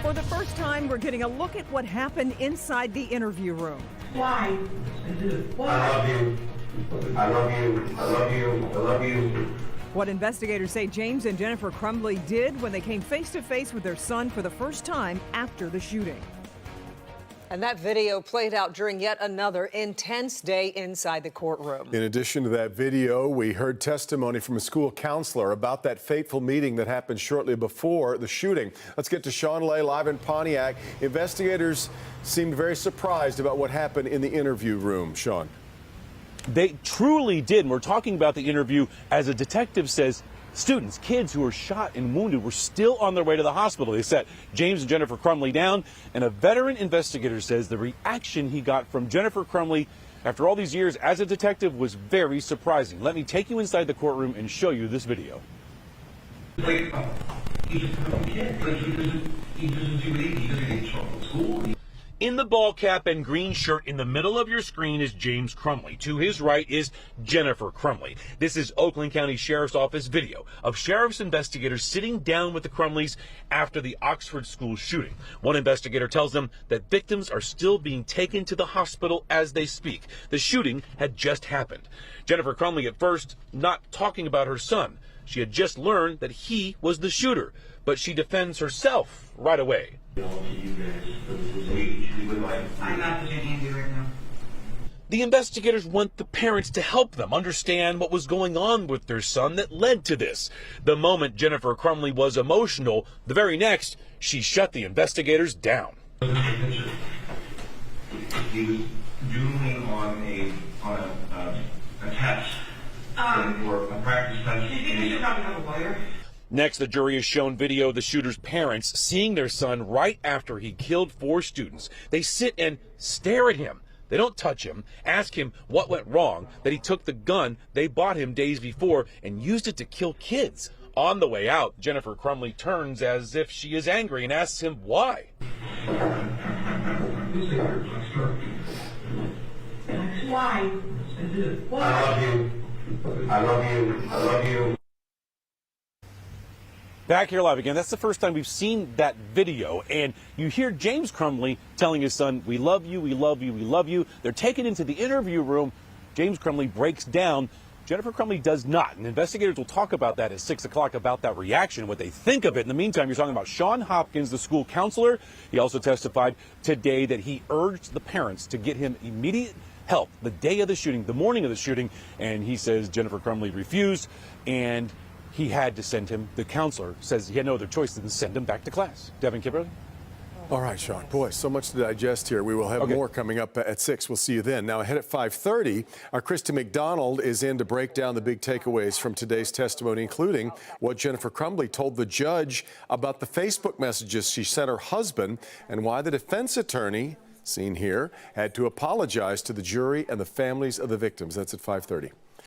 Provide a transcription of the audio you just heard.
For the first time, we're getting a look at what happened inside the interview room. Why? Why? I love you. I love you. I love you. I love you. What investigators say James and Jennifer Crumbley did when they came face to face with their son for the first time after the shooting. And that video played out during yet another intense day inside the courtroom. In addition to that video, we heard testimony from a school counselor about that fateful meeting that happened shortly before the shooting. Let's get to Sean Lay live in Pontiac. Investigators seemed very surprised about what happened in the interview room. Sean. They truly did. And we're talking about the interview as a detective says students, kids who were shot and wounded were still on their way to the hospital. They sat James and Jennifer Crumbley down, and a veteran investigator says the reaction he got from Jennifer Crumbley after all these years as a detective was very surprising. Let me take you inside the courtroom and show you this video. Like, he's just a kid. Like, he doesn't do anything. He doesn't get in trouble at school. In the ball cap and green shirt in the middle of your screen is James Crumbley. To his right is Jennifer Crumbley. This is Oakland County Sheriff's Office video of sheriff's investigators sitting down with the Crumbleys after the Oxford school shooting. One investigator tells them that victims are still being taken to the hospital as they speak. The shooting had just happened. Jennifer Crumbley at first not talking about her son. She had just learned that he was the shooter, but she defends herself right away. I'm not pretending to do right now. The investigators want the parents to help them understand what was going on with their son that led to this. The moment Jennifer Crumbley was emotional, the very next, she shut the investigators down. He was doodling on a test or a practice test. Do you think we should probably have a lawyer? Next, the jury has shown video of the shooter's parents seeing their son right after he killed 4 students. They sit and stare at him. They don't touch him, ask him what went wrong, that he took the gun they bought him days before and used it to kill kids. On the way out, Jennifer Crumbley turns as if she is angry and asks him why. Why? I love you. I love you. I love you. Back here live again. That's the first time we've seen that video. And you hear James Crumbley telling his son, we love you, we love you, we love you. They're taken into the interview room. James Crumbley breaks down. Jennifer Crumbley does not. And investigators will talk about that at 6 o'clock, about that reaction, what they think of it. In the meantime, you're talking about Sean Hopkins, the school counselor. He also testified today that he urged the parents to get him immediate help the day of the shooting, the morning of the shooting. And he says Jennifer Crumbley refused, and he had to send him. The counselor says he had no other choice than to send him back to class. Devin Kimberly? All right, Sean. Boy, so much to digest here. We will have more coming up at 6. We'll see you then. Now, ahead at 5:30, our Kristen McDonald is in to break down the big takeaways from today's testimony, including what Jennifer Crumbley told the judge about the Facebook messages she sent her husband and why the defense attorney, seen here, had to apologize to the jury and the families of the victims. That's at 5:30.